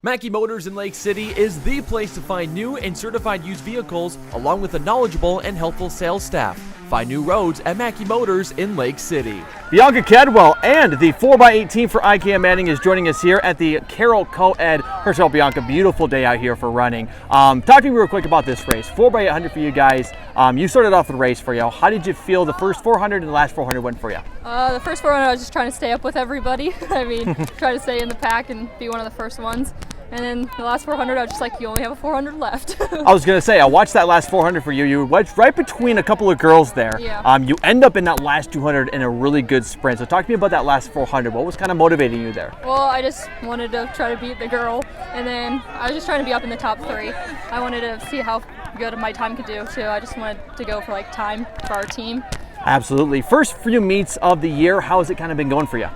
Mackey Motors in Lake City is the place to find new and certified used vehicles, along with a knowledgeable and helpful sales staff. Find new roads at Mackey Motors in Lake City. Bianca Cadwell and the 4x8 team for IKM-Manning is joining us here at the Carroll Co-Ed. First of all, Bianca, beautiful day out here for running. Talk to me real quick about this race. 4x800 for you guys. You started off the race for you. How did you feel the first 400 and the last 400 went for you? The first 400 I was just trying to stay up with everybody. I mean, try to stay in the pack and be one of the first ones. And then the last 400, I was just like, you only have a 400 left. I was going to say, I watched that last 400 for you. You were wedged right between a couple of girls there. Yeah. You end up in that last 200 in a really good sprint. So talk to me about that last 400. What was kind of motivating you there? Well, I just wanted to try to beat the girl. And then I was just trying to be up in the top 3. I wanted to see how good my time could do, too. I just wanted to go for like time for our team. Absolutely. First few meets of the year, how has it kind of been going for you?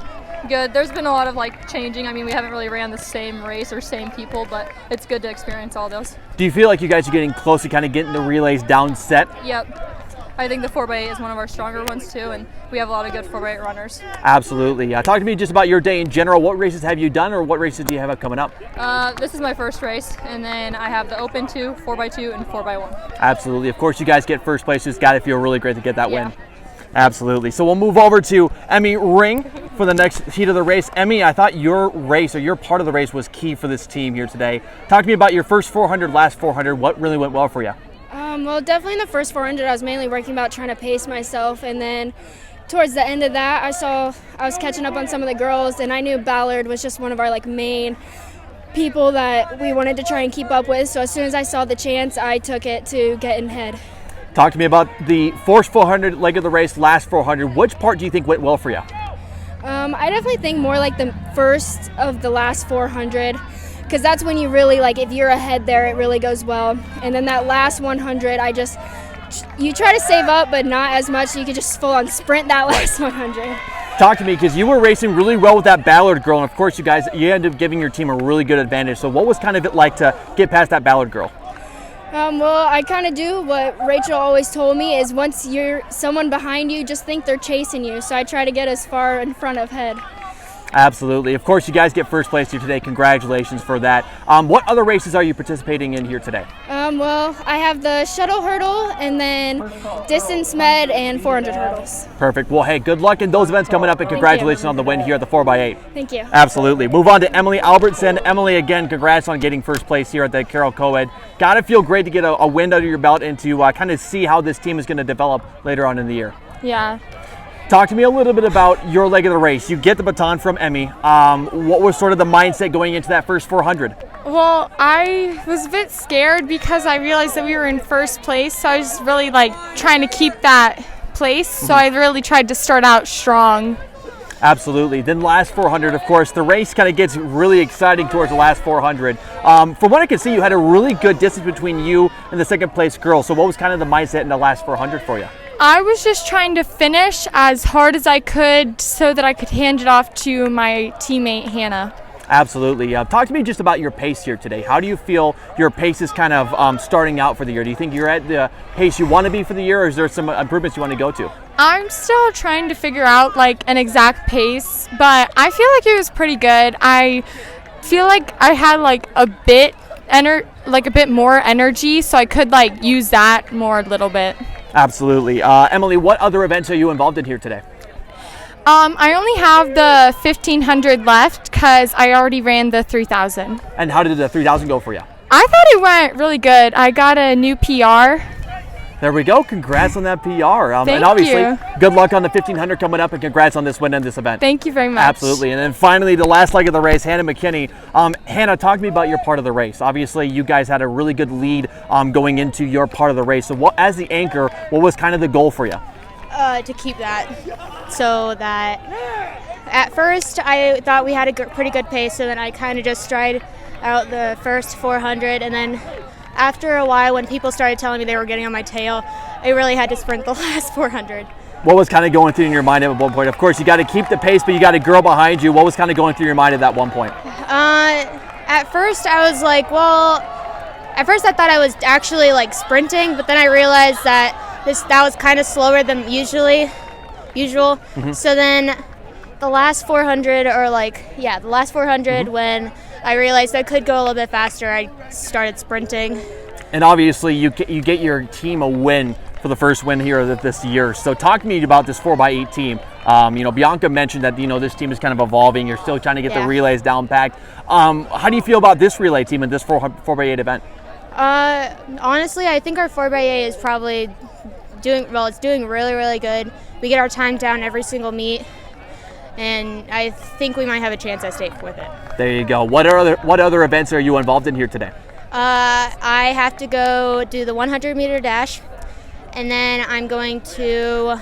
Good. There's been a lot of like changing. I mean, we haven't really ran the same race or same people, but it's good to experience all those. Do you feel like you guys are getting close to kind of getting the relays down set? Yep. I think the 4x8 is one of our stronger ones too, and we have a lot of good 4x8 runners. Absolutely. Talk to me just about your day in general. What races have you done, or what races do you have coming up? This is my first race, and then I have the Open 2, 4x2, and 4x1. Absolutely. Of course, you guys get first place. It's got to feel really great to get that win. Absolutely. So we'll move over to Emmy Ring for the next heat of the race. Emmy, I thought your race, or your part of the race, was key for this team here today. Talk to me about your first 400, last 400. What really went well for you? Well, definitely in the first 400, I was mainly working about trying to pace myself, and then towards the end of that, I was catching up on some of the girls, and I knew Ballard was just one of our like main people that we wanted to try and keep up with. So as soon as I saw the chance, I took it to get in head. Talk to me about the first 400 leg of the race, last 400. Which part do you think went well for you? I definitely think more like the first of the last 400, because that's when you really, like, if you're ahead there, it really goes well. And then that last 100, you try to save up, but not as much, so you could just full on sprint that last 100. Talk to me, because you were racing really well with that Ballard girl, and of course you ended up giving your team a really good advantage. So what was kind of it like to get past that Ballard girl? Well, I kind of do what Rachel always told me, is once you're someone behind you, just think they're chasing you. So I try to get as far in front of head. Absolutely. Of course, you guys get first place here today. Congratulations for that. What other races are you participating in here today? Well, I have the shuttle hurdle, and then distance med and 400 hurdles. Perfect. Well, hey, good luck in those events coming up, and congratulations on the win here at the 4x8. Thank you. Absolutely. Move on to Emily Albertson. Emily, again, congrats on getting first place here at the Carroll Co-Ed. Got to feel great to get a win under your belt and to kind of see how this team is going to develop later on in the year. Yeah. Talk to me a little bit about your leg of the race. You get the baton from Emmy. What was sort of the mindset going into that first 400? Well, I was a bit scared because I realized that we were in first place, so I was really like trying to keep that place. So I really tried to start out strong. Absolutely. Then last 400, of course, the race kind of gets really exciting towards the last 400. From what I can see, you had a really good distance between you and the second place girl. So what was kind of the mindset in the last 400 for you? I was just trying to finish as hard as I could so that I could hand it off to my teammate, Hannah. Absolutely. Talk to me just about your pace here today. How do you feel your pace is kind of starting out for the year? Do you think you're at the pace you want to be for the year, or is there some improvements you want to go to? I'm still trying to figure out like an exact pace, but I feel like it was pretty good. I feel like I had like a bit more energy, so I could like use that more a little bit. Absolutely. Emily, what other events are you involved in here today? I only have the 1500 left because I already ran the 3000. And how did the 3000 go for you? I thought it went really good. I got a new PR. There we go. Congrats on that PR. And obviously, good luck on the 1500 coming up, and congrats on this win and this event. Thank you very much. Absolutely. And then finally, the last leg of the race, Hannah McKinney. Hannah, talk to me about your part of the race. Obviously, you guys had a really good lead going into your part of the race. So as the anchor, what was kind of the goal for you? To keep that, so that at first I thought we had a pretty good pace, so then I kind of just stride out the first 400, and then after a while when people started telling me they were getting on my tail, I really had to sprint the last 400. What was kind of going through in your mind at one point? Of course, you got to keep the pace, but you got a girl behind you. What was kind of going through your mind at that one point? At first I was like, at first I thought I was actually like sprinting, but then I realized that that was kind of slower than usual. So then the last 400 when I realized I could go a little bit faster. I started sprinting. And obviously, you get your team a win for the first win here this year. So talk to me about this 4x8 team. Bianca mentioned that this team is kind of evolving. You're still trying to get the relays down packed. How do you feel about this relay team in this 4x8 event? Honestly, I think our 4x8 is probably it's doing really, really good. We get our time down every single meet, and I think we might have a chance at state with it. There you go. What other events are you involved in here today? I have to go do the 100-meter dash, and then I'm going to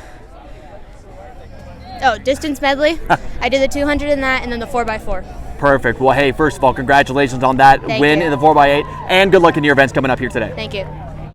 distance medley. I did the 200 in that, and then the 4x4. Perfect. Well, hey, first of all, congratulations on that win in the 4x8, and good luck in your events coming up here today. Thank you.